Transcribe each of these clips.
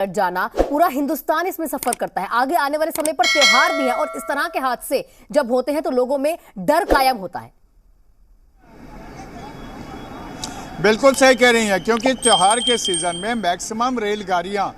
जाना, पूरा हिंदुस्तान इसमें सफर करता है। आगे आने वाले समय पर त्योहार भी है और इस तरह के हादसे जब होते हैं तो लोगों में डर कायम होता है। बिल्कुल सही कह रही हैं, क्योंकि त्योहार के सीजन में मैक्सिमम रेलगाड़ियां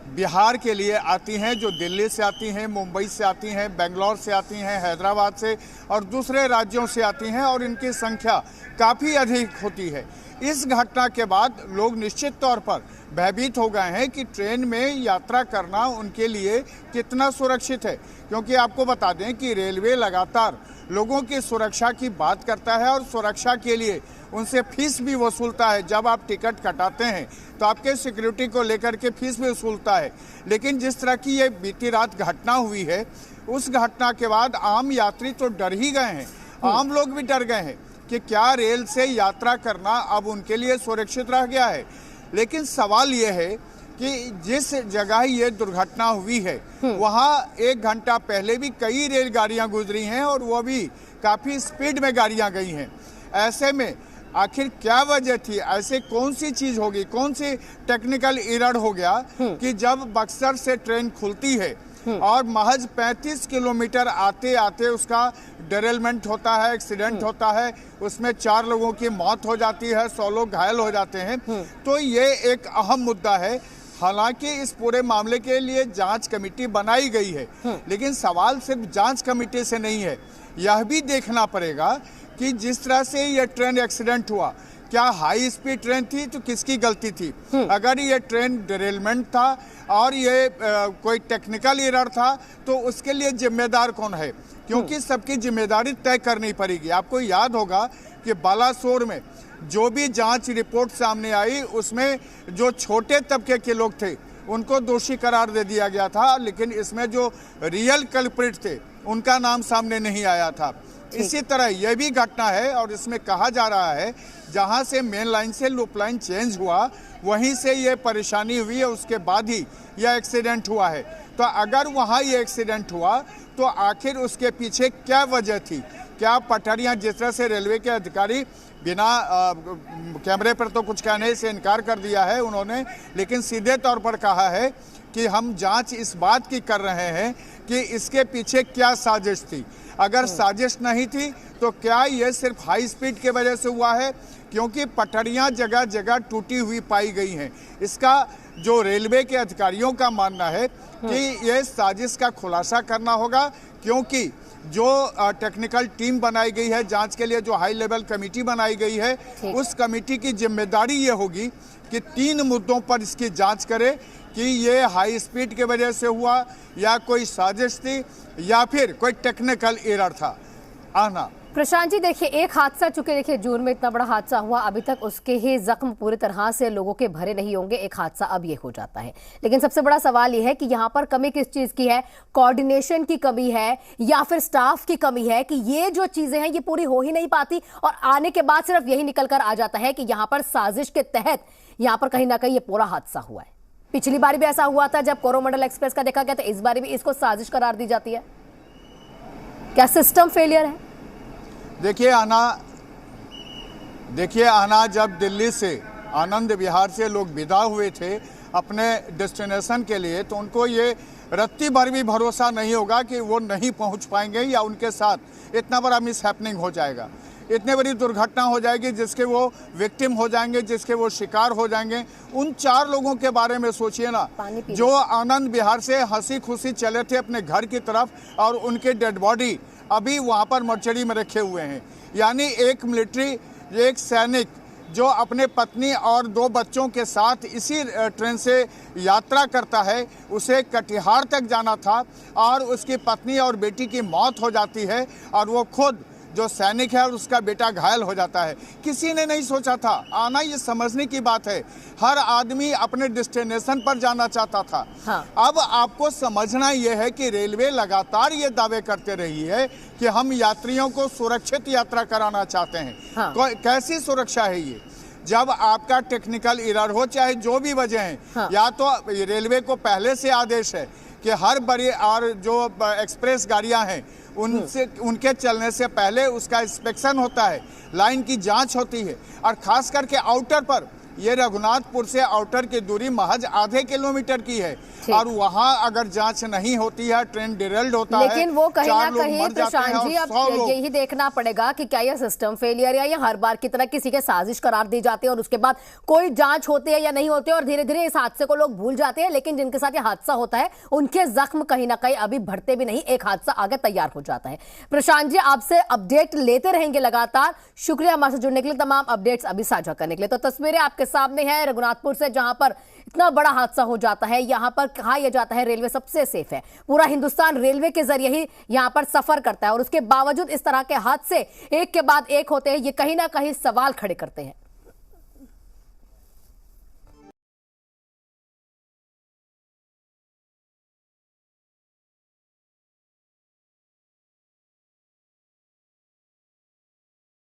बिहार के लिए आती हैं, जो दिल्ली से आती हैं, मुंबई से आती हैं, बेंगलोर से आती हैं, हैदराबाद से और दूसरे राज्यों से आती हैं और इनकी संख्या काफ़ी अधिक होती है। इस घटना के बाद लोग निश्चित तौर पर भयभीत हो गए हैं कि ट्रेन में यात्रा करना उनके लिए कितना सुरक्षित है, क्योंकि आपको बता दें कि रेलवे लगातार लोगों की सुरक्षा की बात करता है और सुरक्षा के लिए उनसे फीस भी वसूलता है। जब आप टिकट कटाते हैं तो आपके सिक्योरिटी को लेकर के फीस भी वसूलता है। लेकिन जिस तरह की ये बीती रात घटना हुई है, उस घटना के बाद आम यात्री तो डर ही गए हैं, आम लोग भी डर गए हैं कि क्या रेल से यात्रा करना अब उनके लिए सुरक्षित रह गया है। लेकिन सवाल ये है कि जिस जगह ये दुर्घटना हुई है वहाँ 1 घंटा पहले भी कई रेलगाड़ियाँ गुजरी हैं और वो भी काफ़ी स्पीड में गाड़ियाँ गई हैं। ऐसे में आखिर क्या वजह थी? ऐसे कौन सी चीज़ होगी, कौन सी टेक्निकल एरर हो गया कि जब बक्सर से ट्रेन खुलती है और महज 35 किलोमीटर आते आते उसका डेरेलमेंट होता है, एक्सीडेंट होता है, उसमें 4 लोगों की मौत हो जाती है, 100 लोग घायल हो जाते हैं। तो ये एक अहम मुद्दा है। हालांकि इस पूरे मामले के लिए जांच कमेटी बनाई गई है, लेकिन सवाल सिर्फ जांच कमेटी से नहीं है, यह भी देखना पड़ेगा कि जिस तरह से यह ट्रेन एक्सीडेंट हुआ, क्या हाई स्पीड ट्रेन थी तो किसकी गलती थी? अगर ये ट्रेन डेरेलमेंट था और ये कोई टेक्निकल एरर था तो उसके लिए जिम्मेदार कौन है? क्योंकि सबकी जिम्मेदारी तय करनी पड़ेगी। आपको याद होगा कि बालासोर में जो भी जांच रिपोर्ट सामने आई उसमें जो छोटे तबके के लोग थे उनको दोषी करार दे दिया गया था, लेकिन इसमें जो रियल कल्प्रिट थे उनका नाम सामने नहीं आया था। इसी तरह यह भी घटना है और इसमें कहा जा रहा है जहां से मेन लाइन से लूप लाइन चेंज हुआ वहीं से ये परेशानी हुई है, उसके बाद ही यह एक्सीडेंट हुआ है। तो अगर वहां ये एक्सीडेंट हुआ तो आखिर उसके पीछे क्या वजह थी? क्या पटरियां, जिस तरह से रेलवे के अधिकारी बिना कैमरे पर तो कुछ कहने से इनकार कर दिया है उन्होंने, लेकिन सीधे तौर पर कहा है कि हम जांच इस बात की कर रहे हैं कि इसके पीछे क्या साजिश थी। अगर साजिश नहीं थी तो क्या ये सिर्फ हाई स्पीड के वजह से हुआ है? क्योंकि पटरियां जगह जगह टूटी हुई पाई गई हैं। इसका जो रेलवे के अधिकारियों का मानना है कि ये साजिश का खुलासा करना होगा, क्योंकि जो टेक्निकल टीम बनाई गई है जांच के लिए, जो हाई लेवल कमेटी बनाई गई है, उस कमेटी की जिम्मेदारी ये होगी कि 3 मुद्दों पर इसकी जांच करे कि ये हाई स्पीड के वजह से हुआ या कोई साजिश थी या फिर कोई टेक्निकल एरर था। आना प्रशांत जी, देखिए एक हादसा, चूंकि देखिए जून में इतना बड़ा हादसा हुआ, अभी तक उसके ही जख्म पूरी तरह से लोगों के भरे नहीं होंगे। एक हादसा अब ये हो जाता है, लेकिन सबसे बड़ा सवाल ये है कि यहाँ पर कमी किस चीज की है? कोऑर्डिनेशन की कमी है या फिर स्टाफ की कमी है कि ये जो चीजें हैं ये पूरी हो ही नहीं पाती और आने के बाद सिर्फ यही निकल कर आ जाता है कि यहाँ पर साजिश के तहत यहाँ पर कहीं ना कहीं ये पूरा हादसा हुआ है। पिछली बार भी ऐसा हुआ था जब कोरोमंडल एक्सप्रेस का देखा गया था, इस बार भी इसको साजिश करार दी जाती है। क्या सिस्टम फेलियर है? देखिए आना जब दिल्ली से आनंद विहार से लोग विदा हुए थे अपने डेस्टिनेशन के लिए, तो उनको ये रत्ती भर भी भरोसा नहीं होगा कि वो नहीं पहुंच पाएंगे या उनके साथ इतना बड़ा मिस हैपनिंग हो जाएगा, इतनी बड़ी दुर्घटना हो जाएगी जिसके वो विक्टिम हो जाएंगे, जिसके वो शिकार हो जाएंगे। उन 4 लोगों के बारे में सोचिए ना, जो आनंद विहार से हंसी खुशी चले थे अपने घर की तरफ और उनके डेड बॉडी अभी वहाँ पर मर्चरी में रखे हुए हैं। यानी एक मिलिट्री, एक सैनिक जो अपने पत्नी और 2 बच्चों के साथ इसी ट्रेन से यात्रा करता है, उसे कटिहार तक जाना था और उसकी पत्नी और बेटी की मौत हो जाती है और वो खुद जो सैनिक है और उसका बेटा घायल हो जाता है। किसी ने नहीं सोचा था। आना ये समझने की बात है, हर आदमी अपने डेस्टिनेशन पर जाना चाहता था। अब आपको समझना यह है कि रेलवे लगातार ये दावे करते रही है कि हम यात्रियों को सुरक्षित यात्रा कराना चाहते हैं। कैसी सुरक्षा है ये? जब आपका टेक्निकल एरर हो, चाहे जो भी वजह है, या तो रेलवे को पहले से आदेश है कि हर बड़ी और जो एक्सप्रेस गाड़ियां हैं उनके चलने से पहले उसका इंस्पेक्शन होता है, लाइन की जांच होती है और खास करके आउटर पर ये रघुनाथपुर से आउटर की दूरी महज आधे किलोमीटर की है और वहां अगर जांच नहीं होती है, ट्रेन डिरेल्ड होता है, लेकिन वो कहीं ना लोग कहीं मर जाते हैं प्रशांत जी और अब 100 लोग। यही देखना पड़ेगा कि क्या यह सिस्टम फेलियर है या हर बार की तरह किसी के साजिश करार दी जाती है और उसके बाद कोई जांच होती है या नहीं होती है और धीरे धीरे इस हादसे को लोग भूल जाते हैं, लेकिन जिनके साथ यह हादसा होता है उनके जख्म कहीं ना कहीं अभी बढ़ते भी नहीं, एक हादसा आगे तैयार हो जाता है। प्रशांत जी, आपसे अपडेट लेते रहेंगे लगातार। शुक्रिया हमारे से जुड़ने के लिए, तमाम अपडेट्स अभी साझा करने के लिए। तो तस्वीरें आपके सामने हैं रघुनाथपुर से, जहां पर इतना बड़ा हादसा हो जाता है। यहां पर कहा यह जाता है रेलवे सबसे सेफ है, पूरा हिंदुस्तान रेलवे के जरिए ही यहां पर सफर करता है और उसके बावजूद इस तरह के हादसे एक के बाद एक होते हैं, ये कहीं ना कहीं सवाल खड़े करते हैं।